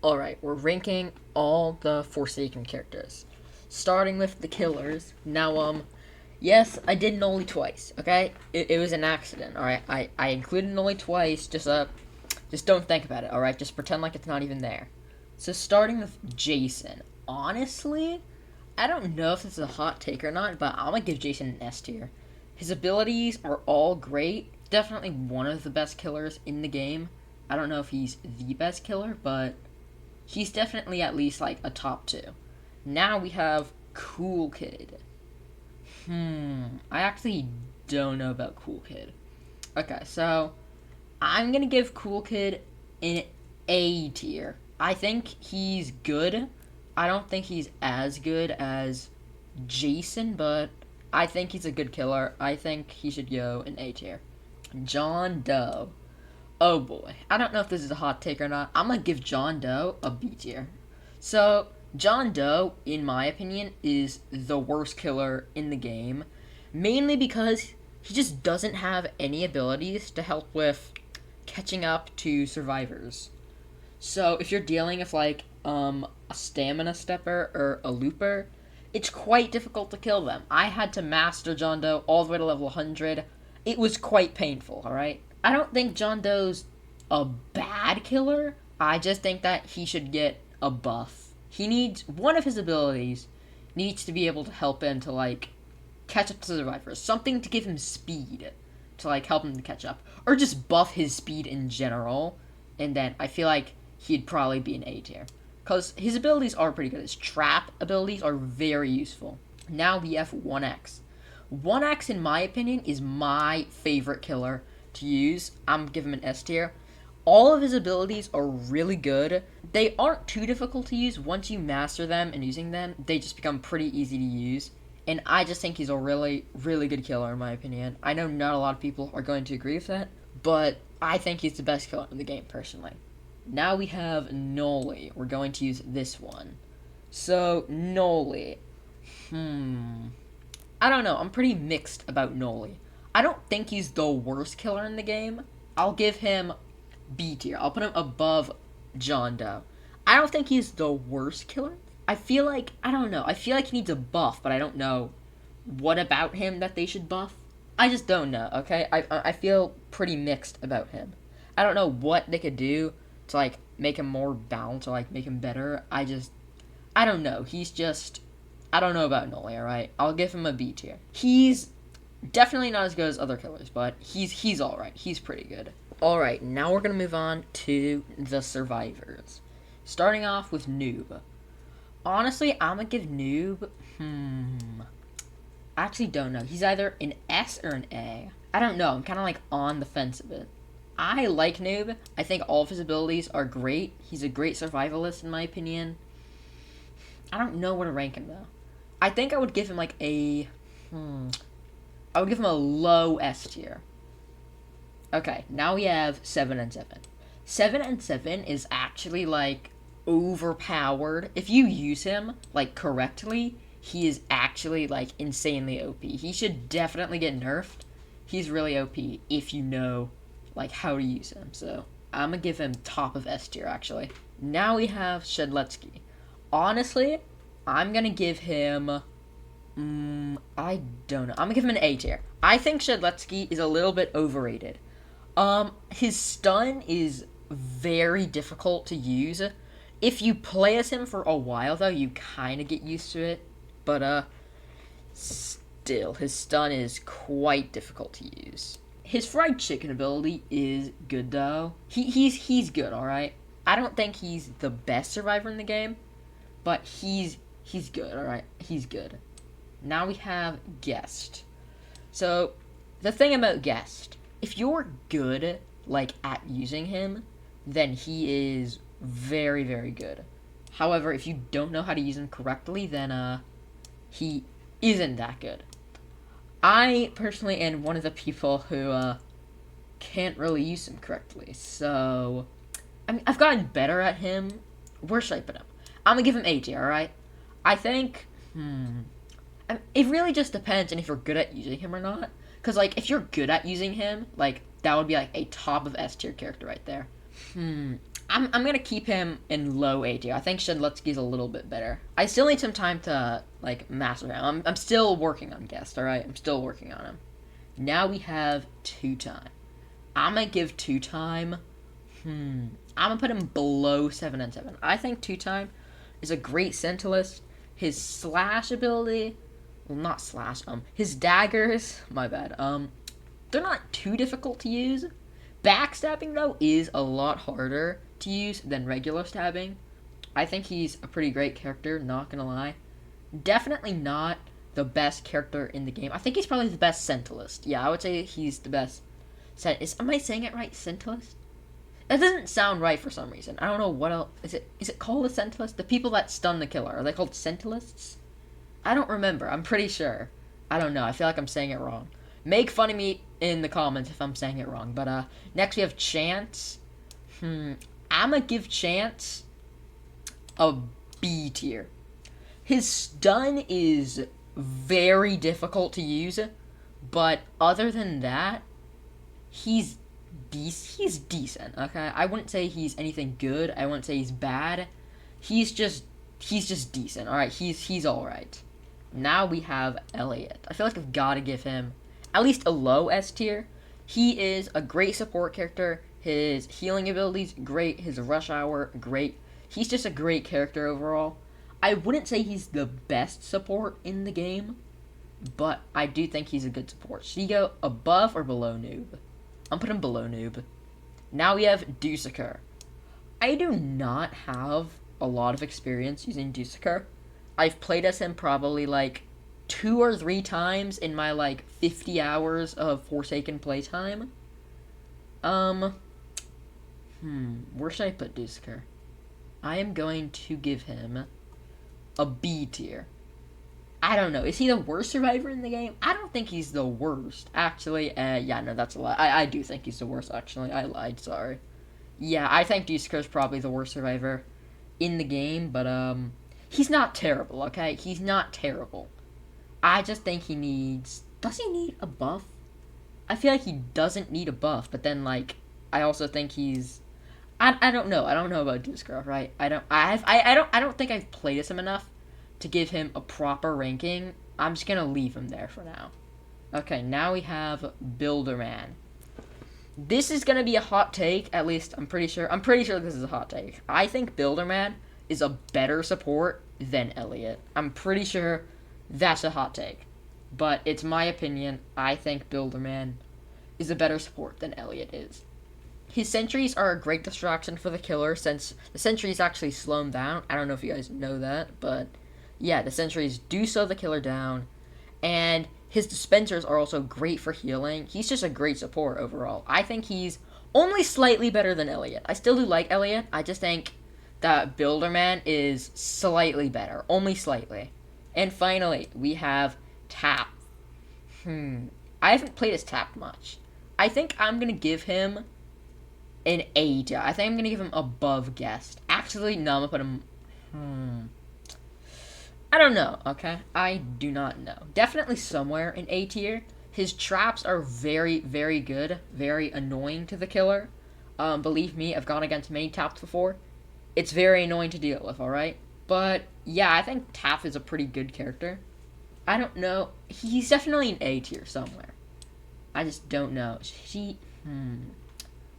Alright, we're ranking all the Forsaken characters. Starting with the killers. Now, yes, I did Noli twice, okay? It was an accident, alright? I included Noli twice, just don't think about it, alright? Just pretend like it's not even there. So, starting with Jason. Honestly, I don't know if this is a hot take or not, but I'm gonna give Jason an S tier. His abilities are all great. Definitely one of the best killers in the game. I don't know if he's the best killer, but he's definitely at least like a top two. Now we have Cool Kid. I actually don't know about Cool Kid. Okay, so I'm gonna give Cool Kid an A tier. I think he's good. I don't think he's as good as Jason, but I think he's a good killer. I think he should go an A tier. John Doe. Oh boy. I don't know if this is a hot take or not. I'm gonna give John Doe a B tier. So, John Doe, in my opinion, is the worst killer in the game. Mainly because he just doesn't have any abilities to help with catching up to survivors. So, if you're dealing with, like, a stamina stepper or a looper, it's quite difficult to kill them. I had to master John Doe all the way to level 100. It was quite painful, alright? I don't think John Doe's a bad killer. I just think that he should get a buff. He needs, one of his abilities needs to be able to help him to, like, catch up to survivors. Something to give him speed to, like, help him to catch up. Or just buff his speed in general. And then I feel like he'd probably be an A tier. Because his abilities are pretty good. His trap abilities are very useful. Now we have 1X. 1X, in my opinion, is my favorite killer to use. I'm giving him an S tier. All of his abilities are really good. They aren't too difficult to use. Once you master them and using them, they just become pretty easy to use. And I just think he's a really, really good killer, in my opinion. I know not a lot of people are going to agree with that, but I think he's the best killer in the game, personally. Now we have Noli. We're going to use this one. So, Noli. I don't know. I'm pretty mixed about Noli. I don't think he's the worst killer in the game. I'll give him B tier. I'll put him above John Doe. I don't think he's the worst killer. I feel like, I don't know. I feel like he needs a buff, but I don't know what about him that they should buff. I just don't know, okay? I feel pretty mixed about him. I don't know what they could do to, like, make him more balanced or, like, make him better. I don't know. He's just, I don't know about Noli, alright? I'll give him a B tier. He's definitely not as good as other killers, but he's alright. He's pretty good. Alright, now we're gonna move on to the survivors. Starting off with Noob. Honestly, I'm gonna give Noob, I actually don't know. He's either an S or an A. I don't know. I'm kind of like on the fence a bit. I like Noob. I think all of his abilities are great. He's a great survivalist in my opinion. I don't know where to rank him though. I think I would give him like a, I would give him a low S tier. Okay, now we have 7 and 7. 7 and 7 is actually like overpowered. If you use him like correctly, he is actually like insanely OP. He should definitely get nerfed. He's really OP if you know like how to use him. So I'm gonna give him top of S tier actually. Now we have Shedletsky. Honestly, I'm gonna give him I don't know. I'm gonna give him an A tier. I think Shedletsky is a little bit overrated. His stun is very difficult to use. If you play as him for a while though, you kinda get used to it. But still, his stun is quite difficult to use. His fried chicken ability is good though. He's good, alright? I don't think he's the best survivor in the game, but he's good, alright? He's good. Now we have Guest. So, the thing about Guest, if you're good, like, at using him, then he is very, very good. However, if you don't know how to use him correctly, then, he isn't that good. I, personally, am one of the people who, can't really use him correctly, so, I mean, I've gotten better at him. Where should I put him? I'm gonna give him A tier, alright? I think, it really just depends on if you're good at using him or not. Because, like, if you're good at using him, like, that would be, like, a top of S tier character right there. I'm gonna keep him in low A tier. I think Shedlutsky's a little bit better. I still need some time to like master him. I'm still working on Guest. All right, I'm still working on him. Now we have Two Time. I'm gonna give Two Time. I'm gonna put him below 7 and 7. I think Two Time is a great Sentinelist. His slash ability, well, not slash. His daggers. My bad. They're not too difficult to use. Backstabbing, though, is a lot harder to use than regular stabbing. I think he's a pretty great character, not gonna lie. Definitely not the best character in the game. I think he's probably the best Sentinelist. Yeah, I would say he's the best. Am I saying it right? Sentinelist? That doesn't sound right for some reason. I don't know what else. Is it called a Sentinelist? The people that stun the killer, are they called Sentinelists? I don't remember. I'm pretty sure. I don't know. I feel like I'm saying it wrong. Make fun of me in the comments if I'm saying it wrong. But next we have Chance. I'ma give Chance a B tier. His stun is very difficult to use, but other than that, he's decent. Okay, I wouldn't say he's anything good. I wouldn't say he's bad. He's just decent. All right, he's all right. Now we have Elliot. I feel like I've got to give him at least a low S tier. He is a great support character. His healing abilities, great. His rush hour, great. He's just a great character overall. I wouldn't say he's the best support in the game, but I do think he's a good support. Should he go above or below Noob? I'm putting him below Noob. Now we have Dussaker. I do not have a lot of experience using Dussaker. I've played as him probably like 2 or 3 times in my like 50 hours of Forsaken playtime. Where should I put Dussaker? I am going to give him a B tier. I don't know. Is he the worst survivor in the game? I don't think he's the worst. Actually, yeah, no, that's a lie. I do think he's the worst, actually. I lied, sorry. Yeah, I think Dussaker's probably the worst survivor in the game, but, he's not terrible, okay? He's not terrible. I just think he needs... Does he need a buff? I feel like he doesn't need a buff, but then, like, I also think he's... I don't know. I don't know about Dussaker, right? I don't think I've played as him enough to give him a proper ranking. I'm just gonna leave him there for now. Okay, now we have Builderman. This is gonna be a hot take, at least I'm pretty sure this is a hot take. I think Builderman is a better support than Elliot. I'm pretty sure that's a hot take. But it's my opinion. I think Builderman is a better support than Elliot is. His sentries are a great distraction for the killer, since the sentries actually slow him down. I don't know if you guys know that, but yeah, the sentries do slow the killer down, and his dispensers are also great for healing. He's just a great support overall. I think he's only slightly better than Elliot. I still do like Elliot. I just think that Builderman is slightly better, only slightly. And finally, we have Tap. I haven't played as Tap much. I think I'm gonna give him an A tier. I think I'm gonna give him above Guest. Actually, no, I'm gonna put him. I don't know, okay? I do not know. Definitely somewhere in A tier. His traps are very, very good. Very annoying to the killer. Believe me, I've gone against many Taps before. It's very annoying to deal with, alright? But, yeah, I think Tap is a pretty good character. I don't know. He's definitely an A tier somewhere. I just don't know.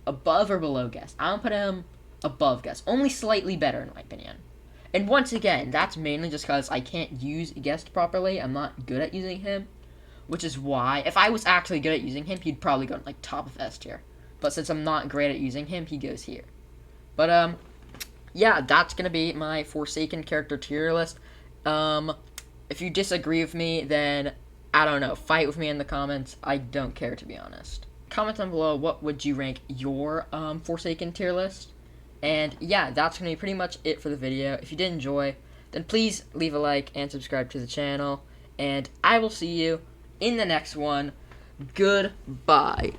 Above or below Guest? I'm gonna put him above Guest. Only slightly better, in my opinion. And once again, that's mainly just because I can't use Guest properly. I'm not good at using him. Which is why, if I was actually good at using him, he'd probably go like top of S tier. But since I'm not great at using him, he goes here. But, yeah, that's gonna be my Forsaken character tier list. If you disagree with me, then, I don't know, fight with me in the comments. I don't care, to be honest. Comment down below, what would you rank your, Forsaken tier list? And, yeah, that's gonna be pretty much it for the video. If you did enjoy, then please leave a like and subscribe to the channel. And I will see you in the next one. Goodbye.